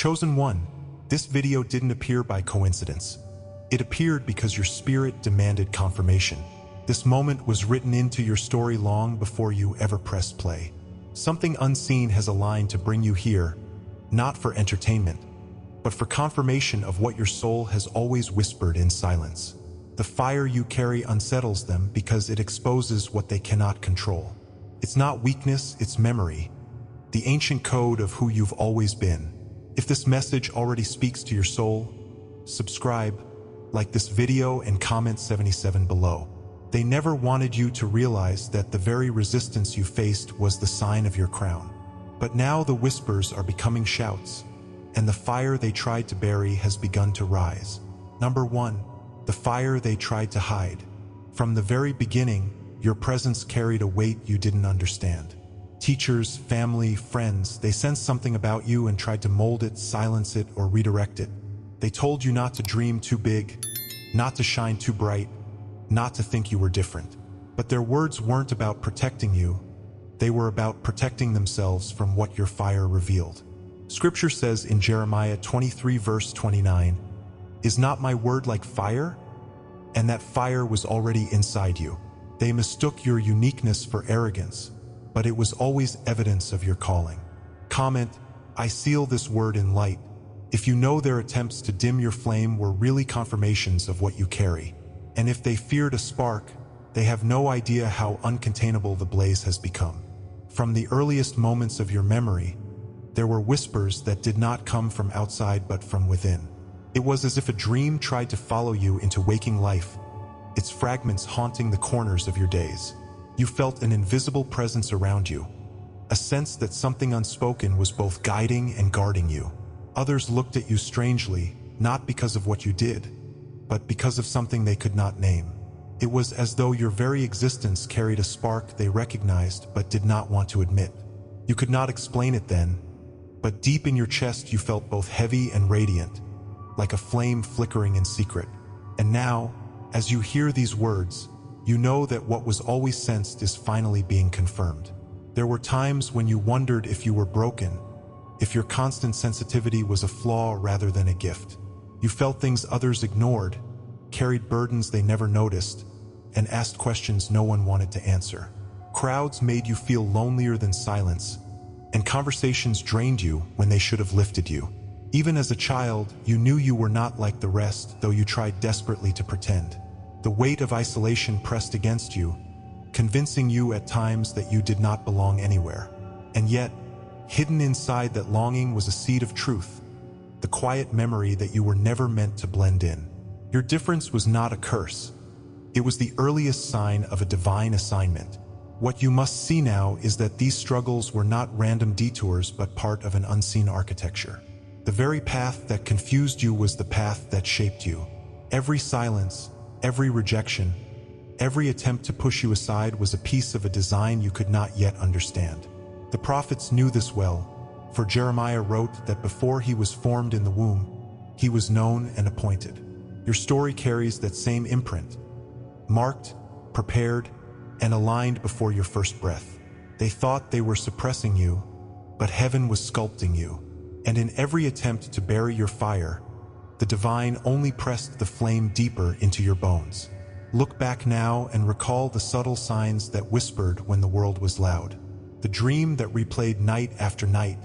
Chosen One, this video didn't appear by coincidence. It appeared because your spirit demanded confirmation. This moment was written into your story long before you ever pressed play. Something unseen has aligned to bring you here, not for entertainment, but for confirmation of what your soul has always whispered in silence. The fire you carry unsettles them because it exposes what they cannot control. It's not weakness, it's memory, the ancient code of who you've always been. If this message already speaks to your soul, subscribe, like this video, and comment 77 below. They never wanted you to realize that the very resistance you faced was the sign of your crown. But now the whispers are becoming shouts, and the fire they tried to bury has begun to rise. Number 1. The fire they tried to hide. From the very beginning, your presence carried a weight you didn't understand. Teachers, family, friends, they sensed something about you and tried to mold it, silence it, or redirect it. They told you not to dream too big, not to shine too bright, not to think you were different. But their words weren't about protecting you. They were about protecting themselves from what your fire revealed. Scripture says in Jeremiah 23 verse 29, "Is not my word like fire?" And that fire was already inside you. They mistook your uniqueness for arrogance, but it was always evidence of your calling. Comment, "I seal this word in light," if you know their attempts to dim your flame were really confirmations of what you carry. And if they feared a spark, they have no idea how uncontainable the blaze has become. From the earliest moments of your memory, there were whispers that did not come from outside but from within. It was as if a dream tried to follow you into waking life, its fragments haunting the corners of your days. You felt an invisible presence around you, a sense that something unspoken was both guiding and guarding you. Others looked at you strangely, not because of what you did, but because of something they could not name. It was as though your very existence carried a spark they recognized but did not want to admit. You could not explain it then, but deep in your chest you felt both heavy and radiant, like a flame flickering in secret. And now, as you hear these words, you know that what was always sensed is finally being confirmed. There were times when you wondered if you were broken, if your constant sensitivity was a flaw rather than a gift. You felt things others ignored, carried burdens they never noticed, and asked questions no one wanted to answer. Crowds made you feel lonelier than silence, and conversations drained you when they should have lifted you. Even as a child, you knew you were not like the rest, though you tried desperately to pretend. The weight of isolation pressed against you, convincing you at times that you did not belong anywhere. And yet, hidden inside that longing was a seed of truth, the quiet memory that you were never meant to blend in. Your difference was not a curse. It was the earliest sign of a divine assignment. What you must see now is that these struggles were not random detours but part of an unseen architecture. The very path that confused you was the path that shaped you. Every silence, every rejection, every attempt to push you aside was a piece of a design you could not yet understand. The prophets knew this well, for Jeremiah wrote that before he was formed in the womb, he was known and appointed. Your story carries that same imprint, marked, prepared, and aligned before your first breath. They thought they were suppressing you, but heaven was sculpting you. And in every attempt to bury your fire, the divine only pressed the flame deeper into your bones. Look back now and recall the subtle signs that whispered when the world was loud. The dream that replayed night after night,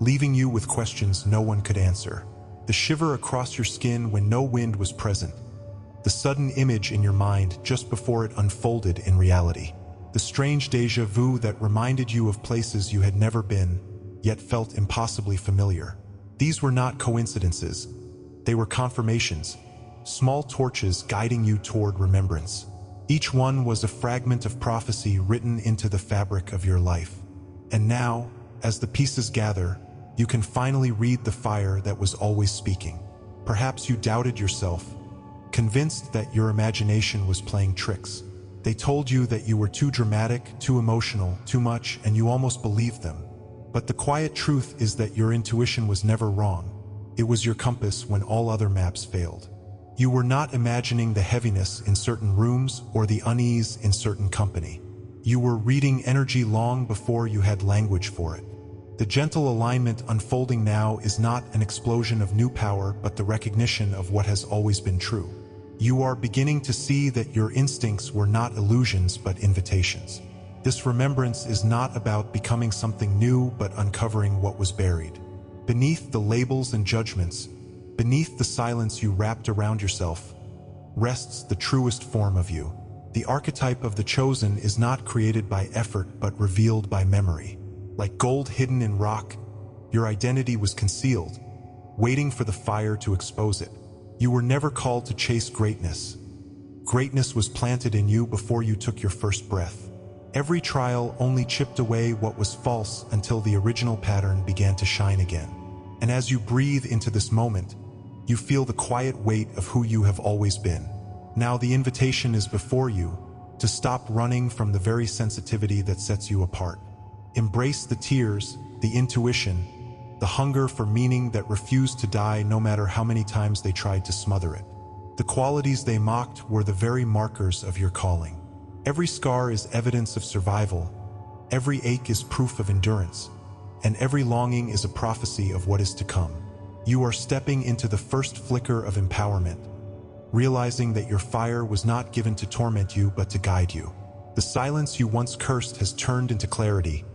leaving you with questions no one could answer. The shiver across your skin when no wind was present. The sudden image in your mind just before it unfolded in reality. The strange déjà vu that reminded you of places you had never been, yet felt impossibly familiar. These were not coincidences. They were confirmations, small torches guiding you toward remembrance. Each one was a fragment of prophecy written into the fabric of your life. And now, as the pieces gather, you can finally read the fire that was always speaking. Perhaps you doubted yourself, convinced that your imagination was playing tricks. They told you that you were too dramatic, too emotional, too much, and you almost believed them. But the quiet truth is that your intuition was never wrong. It was your compass when all other maps failed. You were not imagining the heaviness in certain rooms or the unease in certain company. You were reading energy long before you had language for it. The gentle alignment unfolding now is not an explosion of new power, but the recognition of what has always been true. You are beginning to see that your instincts were not illusions, but invitations. This remembrance is not about becoming something new, but uncovering what was buried. Beneath the labels and judgments, beneath the silence you wrapped around yourself, rests the truest form of you. The archetype of the chosen is not created by effort, but revealed by memory. Like gold hidden in rock, your identity was concealed, waiting for the fire to expose it. You were never called to chase greatness. Greatness was planted in you before you took your first breath. Every trial only chipped away what was false until the original pattern began to shine again. And as you breathe into this moment, you feel the quiet weight of who you have always been. Now the invitation is before you to stop running from the very sensitivity that sets you apart. Embrace the tears, the intuition, the hunger for meaning that refused to die no matter how many times they tried to smother it. The qualities they mocked were the very markers of your calling. Every scar is evidence of survival, every ache is proof of endurance, and every longing is a prophecy of what is to come. You are stepping into the first flicker of empowerment, realizing that your fire was not given to torment you but to guide you. The silence you once cursed has turned into clarity,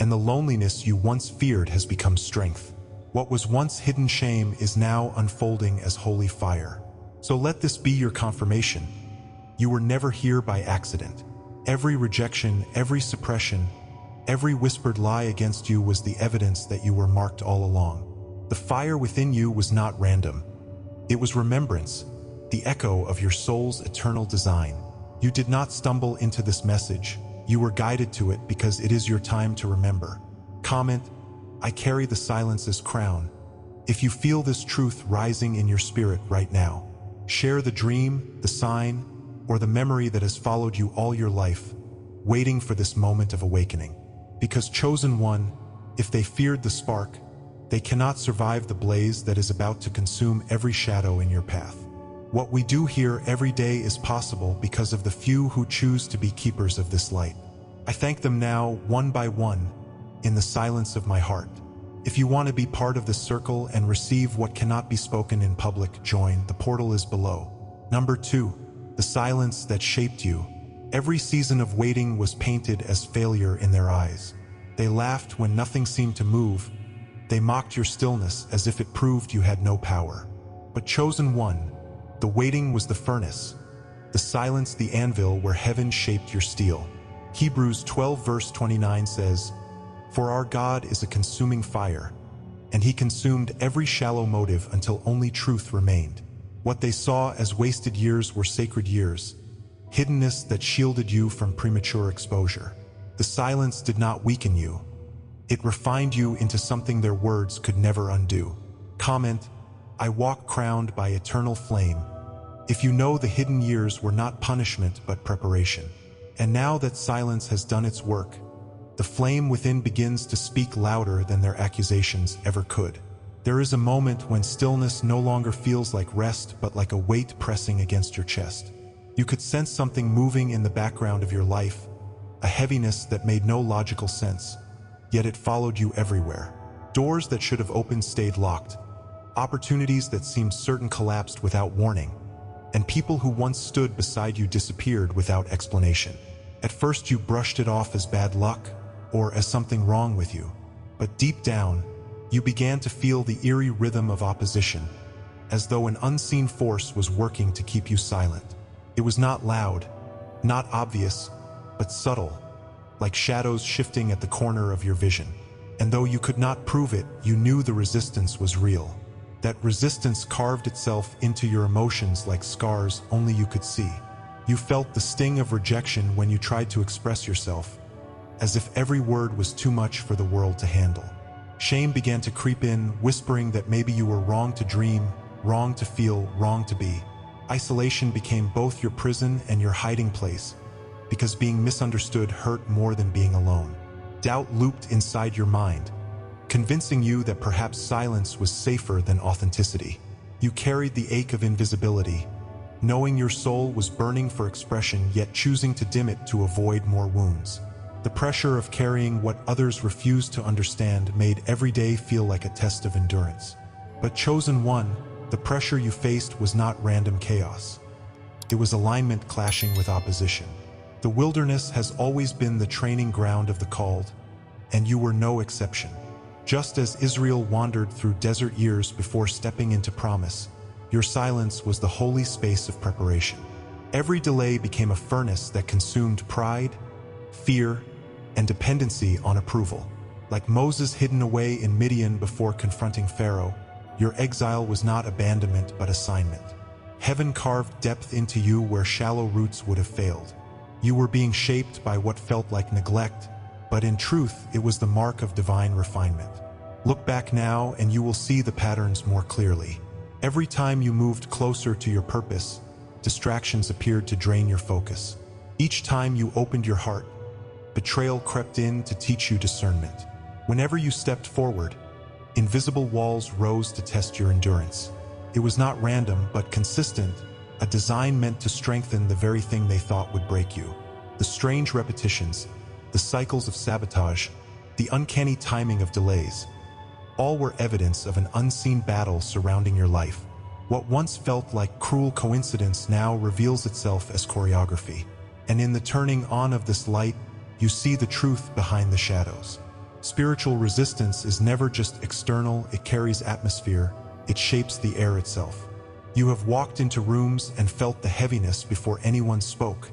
and the loneliness you once feared has become strength. What was once hidden shame is now unfolding as holy fire. So let this be your confirmation. You were never here by accident. Every rejection, every suppression, every whispered lie against you was the evidence that you were marked all along. The fire within you was not random. It was remembrance, the echo of your soul's eternal design. You did not stumble into this message. You were guided to it because it is your time to remember. Comment, I carry the silence's crown. If you feel this truth rising in your spirit right now, share the dream, the sign, or the memory that has followed you all your life, waiting for this moment of awakening. Because chosen one, if they feared the spark, they cannot survive the blaze that is about to consume every shadow in your path. What we do here every day is possible because of the few who choose to be keepers of this light. I thank them now, one by one, in the silence of my heart. If you want to be part of this circle and receive what cannot be spoken in public, join. The portal is below. Number 2. The silence that shaped you. Every season of waiting was painted as failure in their eyes. They laughed when nothing seemed to move. They mocked your stillness as if it proved you had no power. But chosen one, the waiting was the furnace, the silence the anvil where heaven shaped your steel. Hebrews 12 verse 29 says, For our God is a consuming fire, and he consumed every shallow motive until only truth remained. What they saw as wasted years were sacred years, hiddenness that shielded you from premature exposure. The silence did not weaken you. It refined you into something their words could never undo. Comment, I walk crowned by eternal flame. If you know the hidden years were not punishment but preparation. And now that silence has done its work, the flame within begins to speak louder than their accusations ever could. There is a moment when stillness no longer feels like rest but like a weight pressing against your chest. You could sense something moving in the background of your life, a heaviness that made no logical sense, yet it followed you everywhere. Doors that should have opened stayed locked. Opportunities that seemed certain collapsed without warning, and people who once stood beside you disappeared without explanation. At first you brushed it off as bad luck or as something wrong with you, but deep down, you began to feel the eerie rhythm of opposition, as though an unseen force was working to keep you silent. It was not loud, not obvious, but subtle, like shadows shifting at the corner of your vision. And though you could not prove it, you knew the resistance was real. That resistance carved itself into your emotions like scars only you could see. You felt the sting of rejection when you tried to express yourself, as if every word was too much for the world to handle. Shame began to creep in, whispering that maybe you were wrong to dream, wrong to feel, wrong to be. Isolation became both your prison and your hiding place, because being misunderstood hurt more than being alone. Doubt looped inside your mind, convincing you that perhaps silence was safer than authenticity. You carried the ache of invisibility, knowing your soul was burning for expression yet choosing to dim it to avoid more wounds. The pressure of carrying what others refused to understand made every day feel like a test of endurance. But chosen one, the pressure you faced was not random chaos. It was alignment clashing with opposition. The wilderness has always been the training ground of the called, and you were no exception. Just as Israel wandered through desert years before stepping into promise, your silence was the holy space of preparation. Every delay became a furnace that consumed pride, fear, and dependency on approval. Like Moses hidden away in Midian before confronting Pharaoh, your exile was not abandonment but assignment. Heaven carved depth into you where shallow roots would have failed. You were being shaped by what felt like neglect, but in truth, it was the mark of divine refinement. Look back now and you will see the patterns more clearly. Every time you moved closer to your purpose, distractions appeared to drain your focus. Each time you opened your heart, betrayal crept in to teach you discernment. Whenever you stepped forward, invisible walls rose to test your endurance. It was not random, but consistent, a design meant to strengthen the very thing they thought would break you. The strange repetitions, the cycles of sabotage, the uncanny timing of delays, all were evidence of an unseen battle surrounding your life. What once felt like cruel coincidence now reveals itself as choreography. And in the turning on of this light, you see the truth behind the shadows. Spiritual resistance is never just external, it carries atmosphere, it shapes the air itself. You have walked into rooms and felt the heaviness before anyone spoke,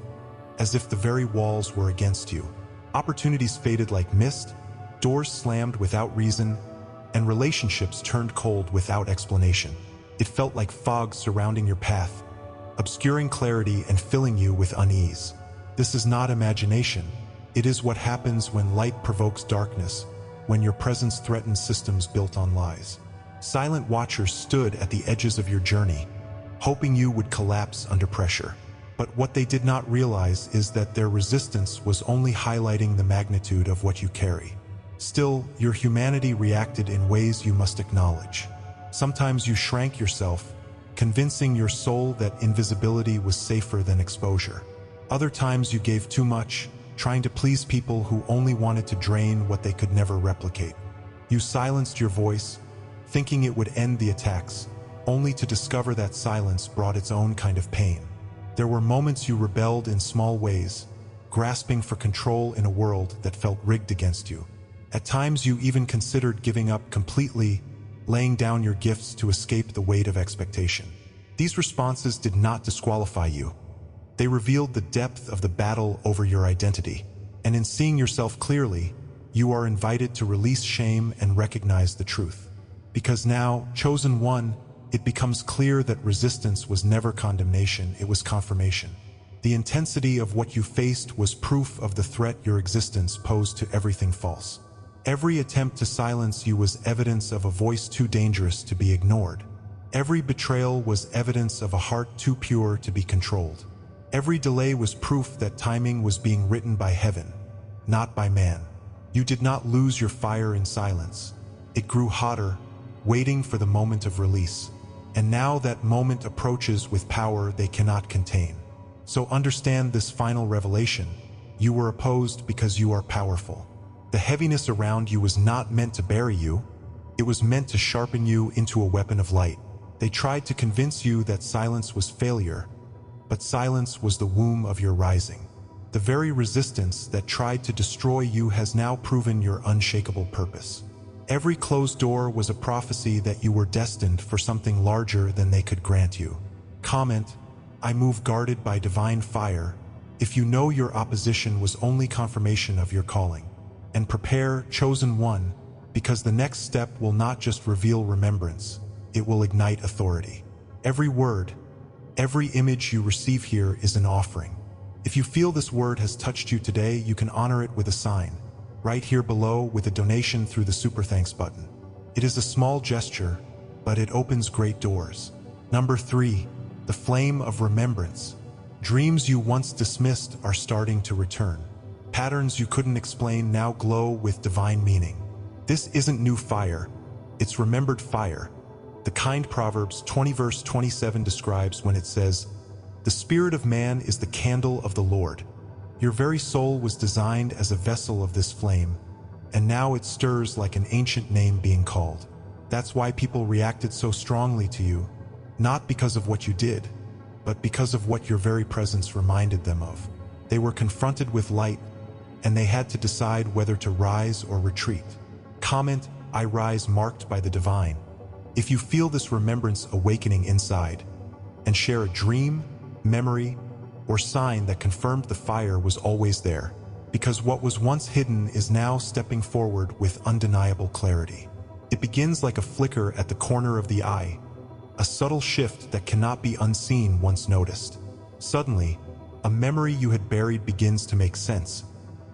as if the very walls were against you. Opportunities faded like mist, doors slammed without reason, and relationships turned cold without explanation. It felt like fog surrounding your path, obscuring clarity and filling you with unease. This is not imagination. It is what happens when light provokes darkness, when your presence threatens systems built on lies. Silent watchers stood at the edges of your journey, hoping you would collapse under pressure. But what they did not realize is that their resistance was only highlighting the magnitude of what you carry. Still, your humanity reacted in ways you must acknowledge. Sometimes you shrank yourself, convincing your soul that invisibility was safer than exposure. Other times you gave too much, trying to please people who only wanted to drain what they could never replicate. You silenced your voice, thinking it would end the attacks, only to discover that silence brought its own kind of pain. There were moments you rebelled in small ways, grasping for control in a world that felt rigged against you. At times you even considered giving up completely, laying down your gifts to escape the weight of expectation. These responses did not disqualify you. They revealed the depth of the battle over your identity. And in seeing yourself clearly, you are invited to release shame and recognize the truth. Because now, chosen one, it becomes clear that resistance was never condemnation, it was confirmation. The intensity of what you faced was proof of the threat your existence posed to everything false. Every attempt to silence you was evidence of a voice too dangerous to be ignored. Every betrayal was evidence of a heart too pure to be controlled. Every delay was proof that timing was being written by heaven, not by man. You did not lose your fire in silence. It grew hotter, waiting for the moment of release. And now that moment approaches with power they cannot contain. So understand this final revelation. You were opposed because you are powerful. The heaviness around you was not meant to bury you. It was meant to sharpen you into a weapon of light. They tried to convince you that silence was failure, but silence was the womb of your rising. The very resistance that tried to destroy you has now proven your unshakable purpose. Every closed door was a prophecy that you were destined for something larger than they could grant you. Comment, I move guarded by divine fire, if you know your opposition was only confirmation of your calling. And prepare, chosen one, because the next step will not just reveal remembrance, it will ignite authority. Every word, every image you receive here is an offering. If you feel this word has touched you today, you can honor it with a sign, right here below with a donation through the Super Thanks button. It is a small gesture, but it opens great doors. Number 3, the flame of remembrance. Dreams you once dismissed are starting to return. Patterns you couldn't explain now glow with divine meaning. This isn't new fire, it's remembered fire. The kind Proverbs 20 verse 27 describes when it says, "The spirit of man is the candle of the Lord. Your very soul was designed as a vessel of this flame, and now it stirs like an ancient name being called. That's why people reacted so strongly to you, not because of what you did, but because of what your very presence reminded them of. They were confronted with light, and they had to decide whether to rise or retreat. Comment, "I rise," marked by the divine. If you feel this remembrance awakening inside, and share a dream, memory, or sign that confirmed the fire was always there, because what was once hidden is now stepping forward with undeniable clarity. It begins like a flicker at the corner of the eye, a subtle shift that cannot be unseen once noticed. Suddenly, a memory you had buried begins to make sense,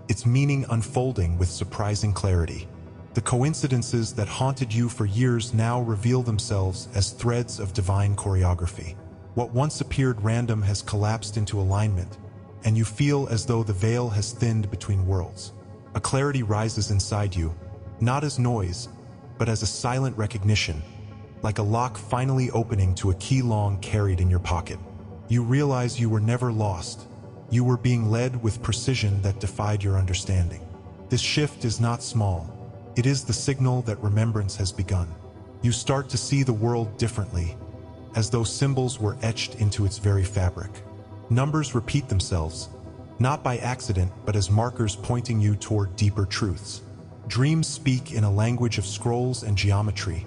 its meaning unfolding with surprising clarity. The coincidences that haunted you for years now reveal themselves as threads of divine choreography. What once appeared random has collapsed into alignment, and you feel as though the veil has thinned between worlds. A clarity rises inside you, not as noise, but as a silent recognition, like a lock finally opening to a key long carried in your pocket. You realize you were never lost. You were being led with precision that defied your understanding. This shift is not small. It is the signal that remembrance has begun. You start to see the world differently, as though symbols were etched into its very fabric. Numbers repeat themselves, not by accident, but as markers pointing you toward deeper truths. Dreams speak in a language of scrolls and geometry,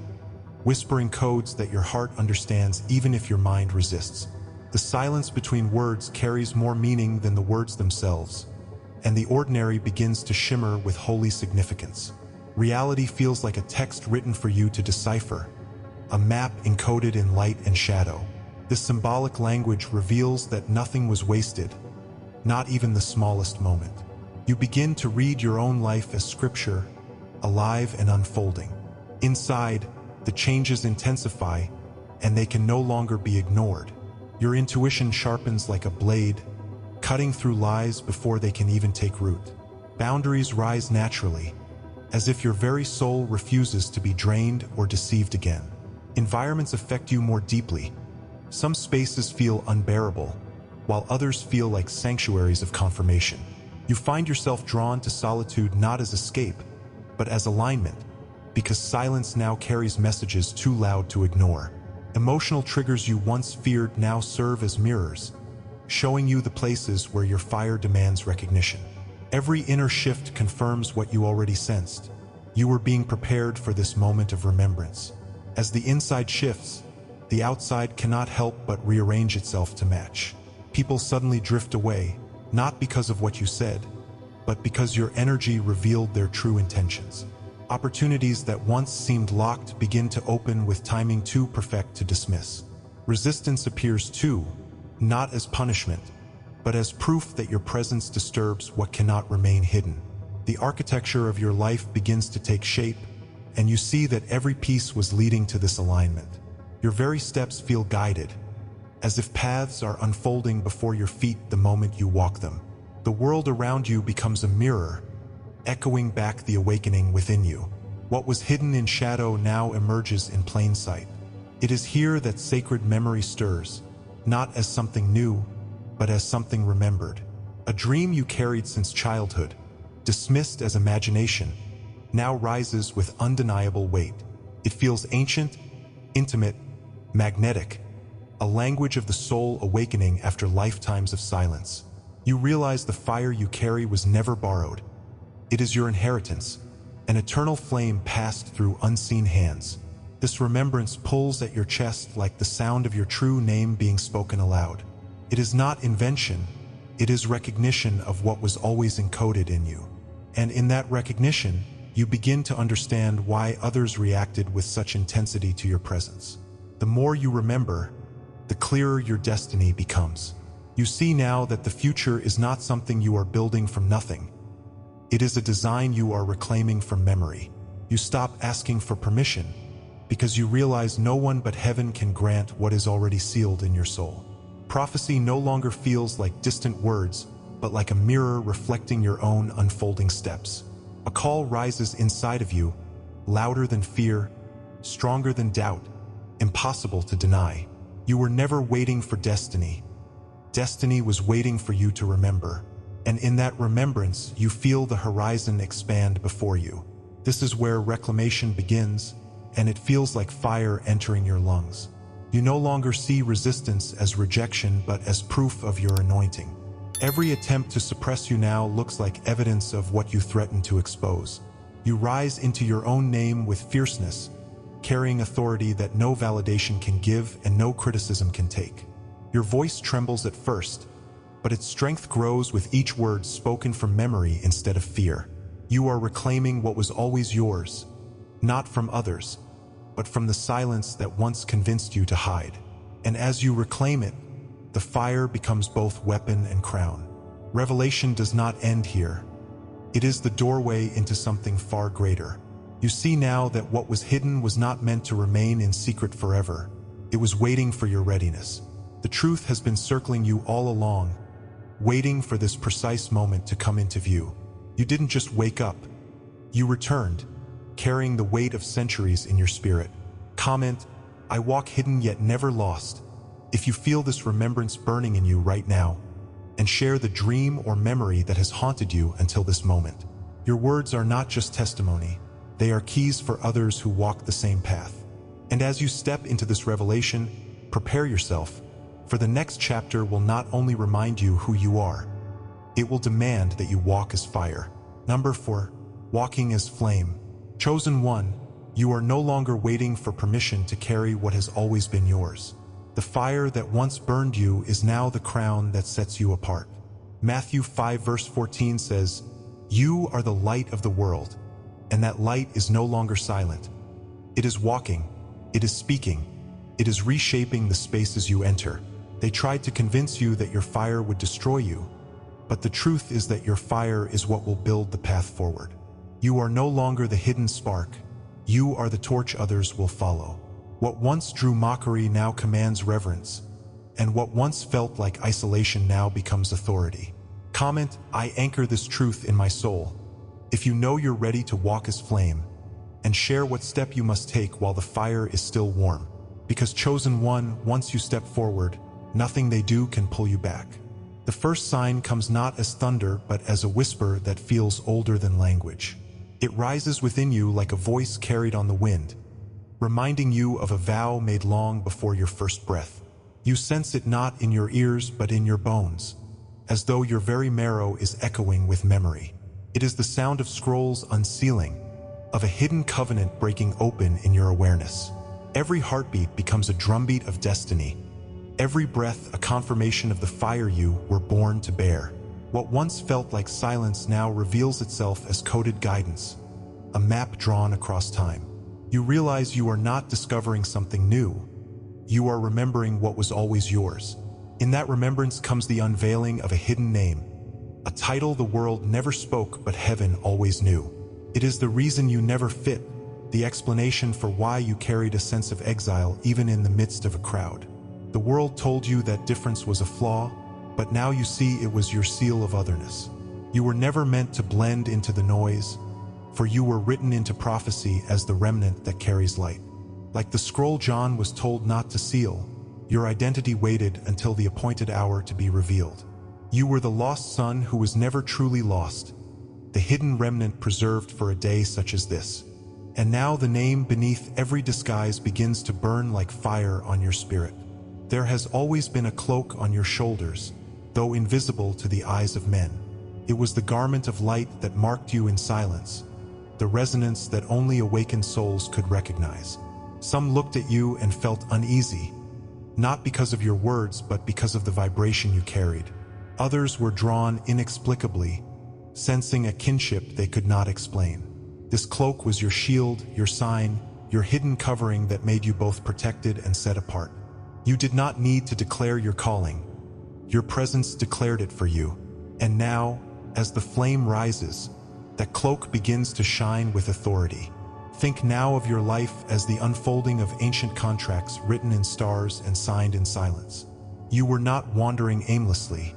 whispering codes that your heart understands even if your mind resists. The silence between words carries more meaning than the words themselves, and the ordinary begins to shimmer with holy significance. Reality feels like a text written for you to decipher, a map encoded in light and shadow. This symbolic language reveals that nothing was wasted, not even the smallest moment. You begin to read your own life as scripture, alive and unfolding. Inside, the changes intensify, and they can no longer be ignored. Your intuition sharpens like a blade, cutting through lies before they can even take root. Boundaries rise naturally, as if your very soul refuses to be drained or deceived again. Environments affect you more deeply. Some spaces feel unbearable, while others feel like sanctuaries of confirmation. You find yourself drawn to solitude not as escape, but as alignment, because silence now carries messages too loud to ignore. Emotional triggers you once feared now serve as mirrors, showing you the places where your fire demands recognition. Every inner shift confirms what you already sensed. You were being prepared for this moment of remembrance. As the inside shifts, the outside cannot help but rearrange itself to match. People suddenly drift away, not because of what you said, but because your energy revealed their true intentions. Opportunities that once seemed locked begin to open with timing too perfect to dismiss. Resistance appears too, not as punishment, but as proof that your presence disturbs what cannot remain hidden. The architecture of your life begins to take shape, and you see that every piece was leading to this alignment. Your very steps feel guided, as if paths are unfolding before your feet the moment you walk them. The world around you becomes a mirror, echoing back the awakening within you. What was hidden in shadow now emerges in plain sight. It is here that sacred memory stirs, not as something new, but as something remembered. A dream you carried since childhood, dismissed as imagination, now rises with undeniable weight. It feels ancient, intimate, magnetic, a language of the soul awakening after lifetimes of silence. You realize the fire you carry was never borrowed. It is your inheritance, an eternal flame passed through unseen hands. This remembrance pulls at your chest like the sound of your true name being spoken aloud. It is not invention, it is recognition of what was always encoded in you. And in that recognition, you begin to understand why others reacted with such intensity to your presence. The more you remember, the clearer your destiny becomes. You see now that the future is not something you are building from nothing. It is a design you are reclaiming from memory. You stop asking for permission, because you realize no one but heaven can grant what is already sealed in your soul. Prophecy no longer feels like distant words, but like a mirror reflecting your own unfolding steps. A call rises inside of you, louder than fear, stronger than doubt, impossible to deny. You were never waiting for destiny. Destiny was waiting for you to remember. and in that remembrance you feel the horizon expand before you. This is where reclamation begins, and it feels like fire entering your lungs. You no longer see resistance as rejection but as proof of your anointing. Every attempt to suppress you now looks like evidence of what you threaten to expose. You rise into your own name with fierceness, carrying authority that no validation can give and no criticism can take. Your voice trembles at first, but its strength grows with each word spoken from memory instead of fear. You are reclaiming what was always yours, not from others, but from the silence that once convinced you to hide. And as you reclaim it, the fire becomes both weapon and crown. Revelation does not end here. It is the doorway into something far greater. You see now that what was hidden was not meant to remain in secret forever. It was waiting for your readiness. The truth has been circling you all along, waiting for this precise moment to come into view. You didn't just wake up. You returned, carrying the weight of centuries in your spirit. Comment, I walk hidden yet never lost, if you feel this remembrance burning in you right now, and share the dream or memory that has haunted you until this moment. Your words are not just testimony, they are keys for others who walk the same path. And as you step into this revelation, prepare yourself, for the next chapter will not only remind you who you are, it will demand that you walk as fire. Number 4, walking as flame. Chosen one, you are no longer waiting for permission to carry what has always been yours. The fire that once burned you is now the crown that sets you apart. Matthew 5 verse 14 says, "You are the light of the world," and that light is no longer silent. It is walking, it is speaking, it is reshaping the spaces you enter. They tried to convince you that your fire would destroy you, but the truth is that your fire is what will build the path forward. You are no longer the hidden spark. You are the torch others will follow. What once drew mockery now commands reverence, and what once felt like isolation now becomes authority. Comment, I anchor this truth in my soul, if you know you're ready to walk as flame, and share what step you must take while the fire is still warm. Because chosen one, once you step forward, nothing they do can pull you back. The first sign comes not as thunder, but as a whisper that feels older than language. It rises within you like a voice carried on the wind, reminding you of a vow made long before your first breath. You sense it not in your ears but in your bones, as though your very marrow is echoing with memory. It is the sound of scrolls unsealing, of a hidden covenant breaking open in your awareness. Every heartbeat becomes a drumbeat of destiny, every breath a confirmation of the fire you were born to bear. What once felt like silence now reveals itself as coded guidance, a map drawn across time. You realize you are not discovering something new. You are remembering what was always yours. In that remembrance comes the unveiling of a hidden name, a title the world never spoke but heaven always knew. It is the reason you never fit, the explanation for why you carried a sense of exile even in the midst of a crowd. The world told you that difference was a flaw, but now you see it was your seal of otherness. You were never meant to blend into the noise, for you were written into prophecy as the remnant that carries light. Like the scroll John was told not to seal, your identity waited until the appointed hour to be revealed. You were the lost son who was never truly lost, the hidden remnant preserved for a day such as this. And now the name beneath every disguise begins to burn like fire on your spirit. There has always been a cloak on your shoulders, though invisible to the eyes of men. It was the garment of light that marked you in silence, the resonance that only awakened souls could recognize. Some looked at you and felt uneasy, not because of your words, but because of the vibration you carried. Others were drawn inexplicably, sensing a kinship they could not explain. This cloak was your shield, your sign, your hidden covering that made you both protected and set apart. You did not need to declare your calling. Your presence declared it for you. And now, as the flame rises, that cloak begins to shine with authority. Think now of your life as the unfolding of ancient contracts written in stars and signed in silence. You were not wandering aimlessly.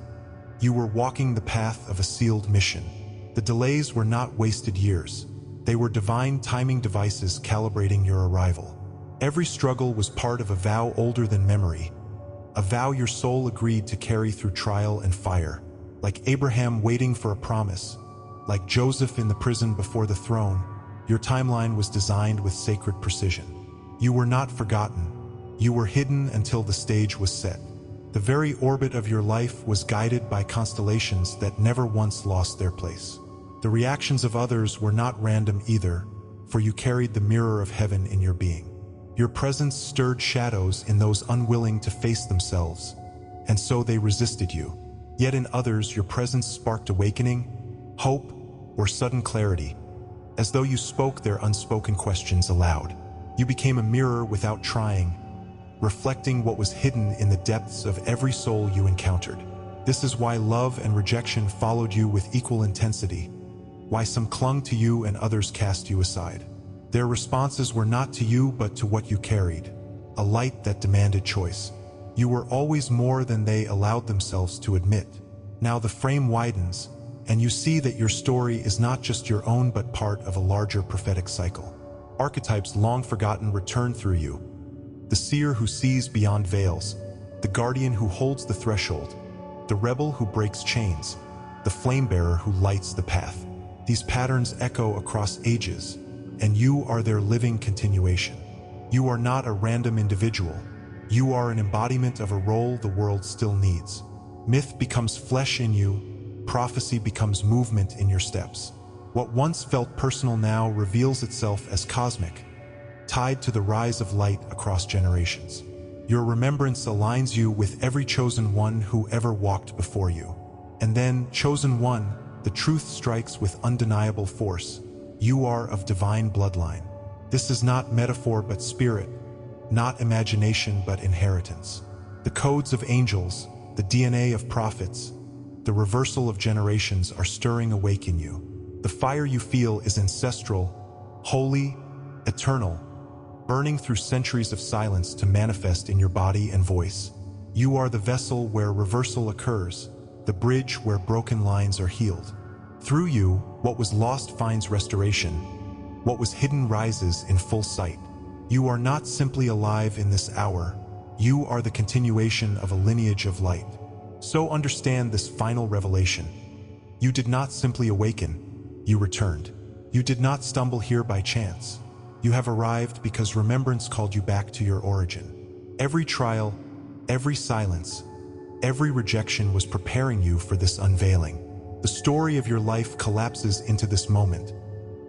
You were walking the path of a sealed mission. The delays were not wasted years. They were divine timing devices calibrating your arrival. Every struggle was part of a vow older than memory, a vow your soul agreed to carry through trial and fire. Like Abraham waiting for a promise, like Joseph in the prison before the throne, your timeline was designed with sacred precision. You were not forgotten. You were hidden until the stage was set. The very orbit of your life was guided by constellations that never once lost their place. The reactions of others were not random either, for you carried the mirror of heaven in your being. Your presence stirred shadows in those unwilling to face themselves, and so they resisted you. Yet in others, your presence sparked awakening, hope, or sudden clarity, as though you spoke their unspoken questions aloud. You became a mirror without trying, reflecting what was hidden in the depths of every soul you encountered. This is why love and rejection followed you with equal intensity, why some clung to you and others cast you aside. Their responses were not to you but to what you carried, a light that demanded choice. You were always more than they allowed themselves to admit. Now the frame widens, and you see that your story is not just your own but part of a larger prophetic cycle. Archetypes long forgotten return through you. The seer who sees beyond veils, the guardian who holds the threshold, the rebel who breaks chains, the flame-bearer who lights the path. These patterns echo across ages, and you are their living continuation. You are not a random individual. You are an embodiment of a role the world still needs. Myth becomes flesh in you, prophecy becomes movement in your steps. What once felt personal now reveals itself as cosmic, tied to the rise of light across generations. Your remembrance aligns you with every chosen one who ever walked before you. And then, chosen one, the truth strikes with undeniable force. You are of divine bloodline. This is not metaphor but spirit, not imagination but inheritance. The codes of angels, the DNA of prophets, the reversal of generations are stirring awake in you. The fire you feel is ancestral, holy, eternal, burning through centuries of silence to manifest in your body and voice. You are the vessel where reversal occurs, the bridge where broken lines are healed. Through you, what was lost finds restoration. What was hidden rises in full sight. You are not simply alive in this hour. You are the continuation of a lineage of light. So understand this final revelation. You did not simply awaken, you returned. You did not stumble here by chance. You have arrived because remembrance called you back to your origin. Every trial, every silence, every rejection was preparing you for this unveiling. The story of your life collapses into this moment,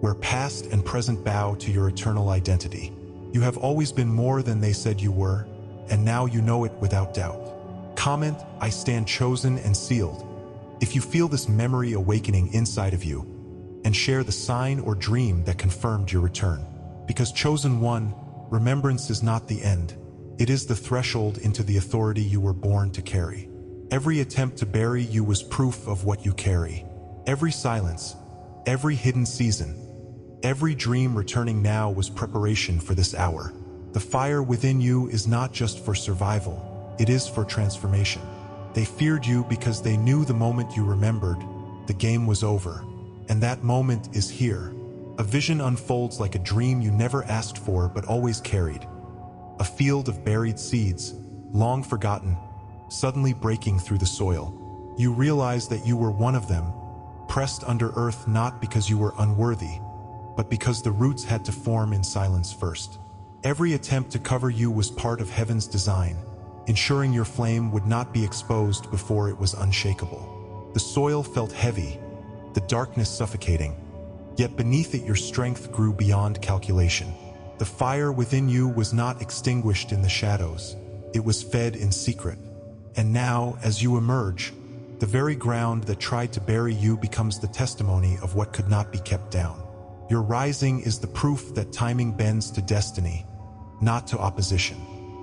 where past and present bow to your eternal identity. You have always been more than they said you were, and now you know it without doubt. Comment, "I stand chosen and sealed," if you feel this memory awakening inside of you, and share the sign or dream that confirmed your return. Because chosen one, remembrance is not the end. It is the threshold into the authority you were born to carry. Every attempt to bury you was proof of what you carry. Every silence, every hidden season, every dream returning now was preparation for this hour. The fire within you is not just for survival, it is for transformation. They feared you because they knew the moment you remembered, the game was over. And that moment is here. A vision unfolds like a dream you never asked for but always carried. A field of buried seeds, long forgotten, suddenly breaking through the soil. You realize that you were one of them, pressed under earth not because you were unworthy, but because the roots had to form in silence first. Every attempt to cover you was part of heaven's design, ensuring your flame would not be exposed before it was unshakable. The soil felt heavy, the darkness suffocating, yet beneath it your strength grew beyond calculation. The fire within you was not extinguished in the shadows, it was fed in secret. And now, as you emerge, the very ground that tried to bury you becomes the testimony of what could not be kept down. Your rising is the proof that timing bends to destiny, not to opposition.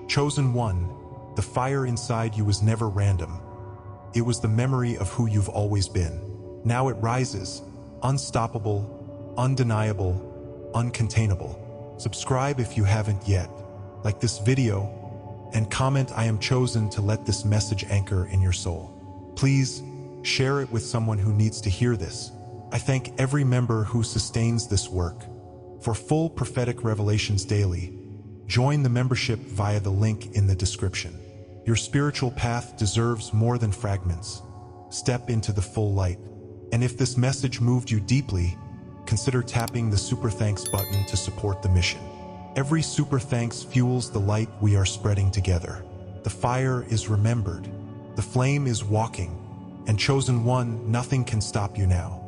Chosen one, the fire inside you was never random. It was the memory of who you've always been. Now it rises, unstoppable, undeniable, uncontainable. Subscribe if you haven't yet. Like this video, and comment, "I am chosen," to let this message anchor in your soul. Please share it with someone who needs to hear this. I thank every member who sustains this work. For full prophetic revelations daily, join the membership via the link in the description. Your spiritual path deserves more than fragments. step into the full light. And if this message moved you deeply, consider tapping the Super Thanks button to support the mission. Every Super Thanks fuels the light we are spreading together. The fire is remembered, the flame is walking, and Chosen One, nothing can stop you now.